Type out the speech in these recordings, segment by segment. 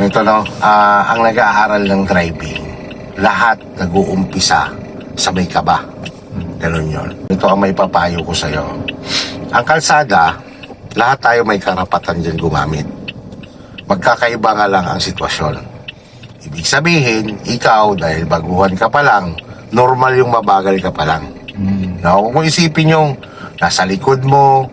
Ito no, ang nag-aaral ng driving, lahat nag-uumpisa sa may kaba. Ganun yun. Ito ang may papayo ko sa'yo. Ang kalsada, lahat tayo may karapatan dyan gumamit. Magkakaiba nga lang ang sitwasyon. Ibig sabihin, ikaw, dahil baguhan ka pa lang, normal yung mabagal ka pa lang. No, huwag mo isipin yung nasa likod mo,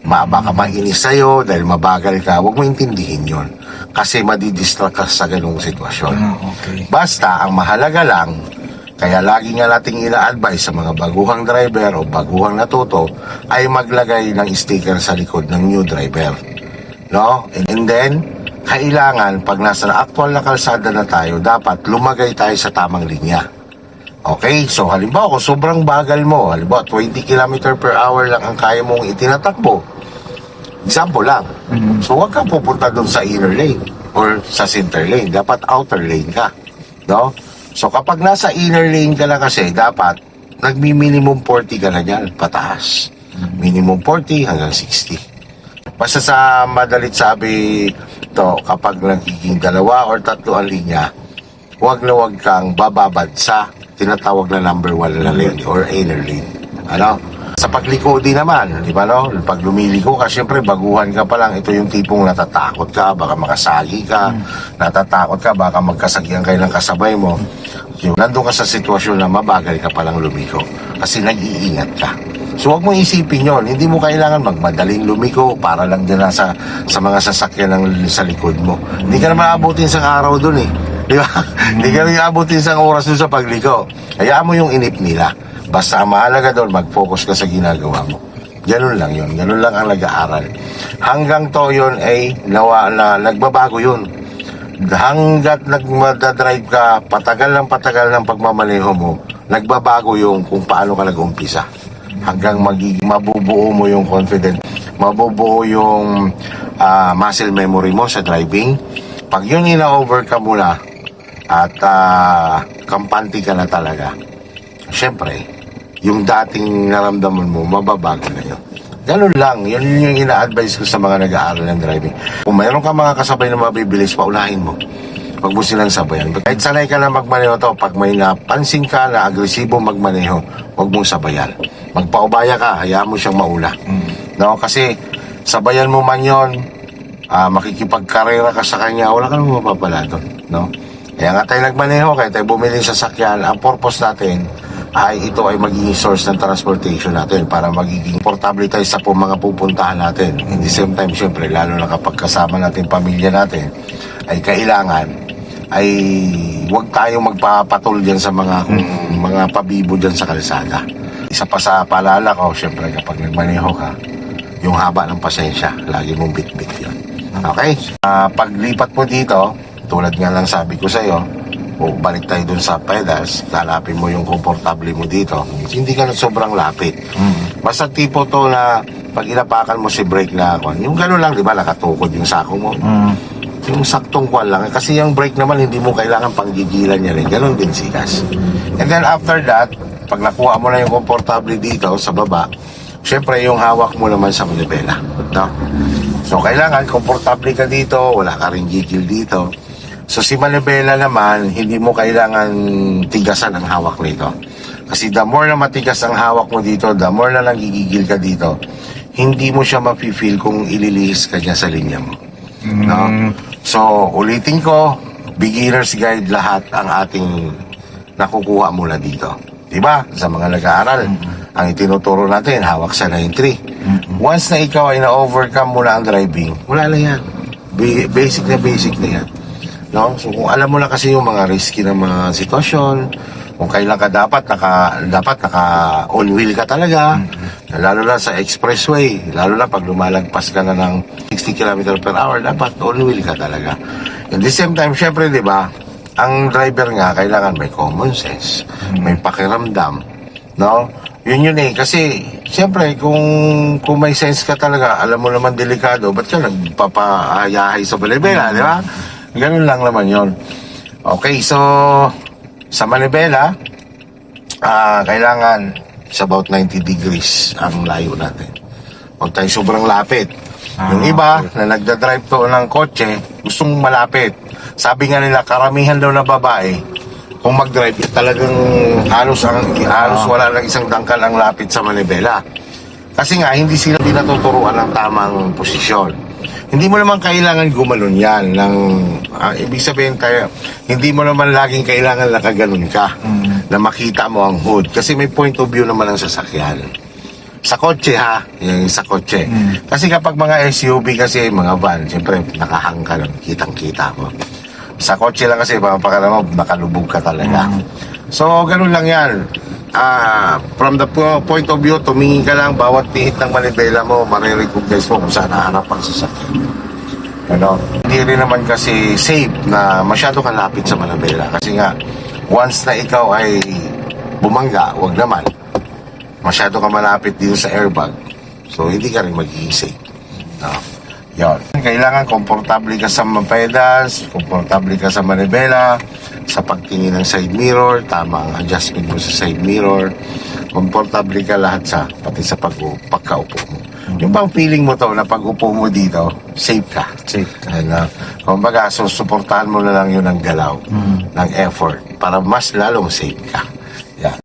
baka mainis sa'yo dahil mabagal ka, huwag mo intindihin yun. Kasi madidistract ka sa ganung sitwasyon. Okay. Basta, ang mahalaga lang, kaya lagi nga nating ina-advise sa mga baguhang driver o baguhang natuto, ay maglagay ng sticker sa likod ng new driver. No? And then, kailangan, pag nasa actual na kalsada na tayo, dapat lumagay tayo sa tamang linya. Okay, so halimbawa kung sobrang bagal mo, halimbawa 20 km per hour lang ang kaya mong itinatakbo, example lang, so huwag kang pupunta doon sa inner lane or sa center lane, dapat outer lane ka, no? So kapag nasa inner lane ka na kasi, dapat nagmi-minimum 40 ka na dyan, pataas, minimum 40 hanggang 60. Basta sa madalit sabi to, kapag nagiging 2 or 3 ang linya, huwag na huwag kang bababad sa tinatawag na number 1 na lane or inner lane. Ano? Sa pagliko din naman, di ba no? Pag lumiliko ka, syempre baguhan ka pa lang, ito yung tipong natatakot ka, baka makasagi ka, natatakot ka, baka magkasagihan kayo ng kasabay mo. Nandun ka sa sitwasyon na mabagal ka palang lumiko kasi nag-iingat ka. So huwag mo isipin yon, hindi mo kailangan magmadaling lumiko para lang din sa mga sasakyan ng sa likod mo. Hindi ka na maabutin sa araw dun eh. Di ba? Hindi ka rin abutin isang oras doon sa pagliko. Hayaan mo yung inip nila. Basta ang mahalaga doon, mag-focus ka sa ginagawa mo. Ganun lang yun. Ganun lang ang nag-aaral. Hanggang to yun ay nagbabago yun. Hanggat nagmadadrive ka, patagal ng pagmamaneho mo, nagbabago yung kung paano ka nag-umpisa. Hanggang mabubuo mo yung confidence, mabubuo yung muscle memory mo sa driving. Pag yun ina-overcome mo na, at kampante ka na talaga, syempre, yung dating naramdaman mo, mababago na yun. Ganun lang, yun yung ina-advise ko sa mga nag-aaral ng driving. Kung mayroon ka mga kasabay na mabibilis, paunahin mo. Huwag mo silang sabayan. Kahit sanay ka na magmaneho to, pag may napansin ka na agresibo magmaneho, huwag mong sabayan. Magpaubaya ka, hayaan mo siyang maula. No? Kasi sabayan mo man yun, makikipagkarera ka sa kanya, wala ka naman mapapala doon. No? Kaya nga tayo nagmaneho, kaya tayo bumili sa sakyan. Ang purpose natin ay ito ay magiging source ng transportation natin para magiging portable tayo sa mga pupuntahan natin. In the same time, syempre, lalo na kapag kasama natin pamilya natin, ay kailangan ay huwag tayong magpapatol dyan sa mga pabibo dyan sa kalsada. Isa pa sa paalala ko, syempre kapag nagmaneho ka, yung haba ng pasensya, lagi mong bit-bit yun. Okay? Paglipat mo dito, tulad nga lang sabi ko sa iyo, balik tayo dun sa pedals, lalapin mo yung komportable mo dito. Hindi ka na sobrang lapit. Basta tipo to na pag inapakan mo si brake na ako, yung gano'n lang, di ba, nakatukod yung sako mo. Yung saktong kwan lang. Kasi yung brake naman, hindi mo kailangan panggigilan niya rin. Gano'n din sikas. And then after that, pag nakuha mo na yung komportable dito sa baba, syempre yung hawak mo naman sa manibela. No? So kailangan komportable ka dito, wala ka rin gigil dito. So si manibela naman, hindi mo kailangan tigasan ang hawak nito. Kasi the more na matigas ang hawak mo dito, the more na nagigigil ka dito, hindi mo siya mafe-feel kung ililihis ka niya sa linya mo. No? So ulitin ko, beginner's guide lahat ang ating nakukuha mula dito. Diba? Sa mga nag-aaral, ang itinuturo natin, hawak sa line 3. Once na ikaw ay na-overcome mo na ang driving, wala na yan. Basic na yan. No? So kung alam mo na kasi yung mga risky na mga sitwasyon, kung kailan ka dapat naka on wheel ka talaga, lalo na sa expressway, lalo na pag lumalagpas ka na ng 60 km per hour, dapat on wheel ka talaga. At the same time, syempre, di ba, ang driver nga kailangan may common sense, may pakiramdam, no? Yun eh, kasi syempre kung may sense ka talaga, alam mo naman delikado, ba't ka nagpapahayahay sa balibela, di ba? Ganun lang naman yon. Okay, so sa manibela, kailangan sa about 90 degrees ang layo natin. Huwag tayo sobrang lapit. Yung iba na nagdadrive to ng kotse, gustong malapit. Sabi nga nila, karamihan daw na babae, kung mag-drive, talagang halos wala lang isang dangkal ang lapit sa manibela. Kasi nga, hindi sila natuturuan ng tamang posisyon. Hindi mo naman kailangan gumalon yan. Ibig sabihin tayo, hindi mo naman laging kailangan nakaganon ka na makita mo ang hood. Kasi may point of view naman ang sasakyan. Sa kotse ha, yung sa kotse. Kasi kapag mga SUV kasi, mga van, siyempre nakahang ka lang, kitang-kita mo. Sa kotse lang kasi, mapakala mo, nakalubog ka talaga. So, ganun lang yan. From the point of view, tumingin ka lang, bawat pihit ng manibela mo, marirecognize mo kung saan nahanap ang sasakyan. Hindi rin naman kasi safe na masyado kang lapit sa manibela. Kasi nga, once na ikaw ay bumangga, wag naman. Masyado ka malapit dito sa airbag. So, hindi ka rin magiging safe. Yon. Kailangan komportable ka sa pedals, komportable ka sa manibela, sa pagtingin ng side mirror, tama ang adjustment mo sa side mirror, komportable ka lahat pati sa pagkaupo mo. Yung bang feeling mo to na pag-upo mo dito, safe ka. Safe. Kumbaga, so supportahan mo na lang yun ng galaw, ng effort, para mas lalong safe ka.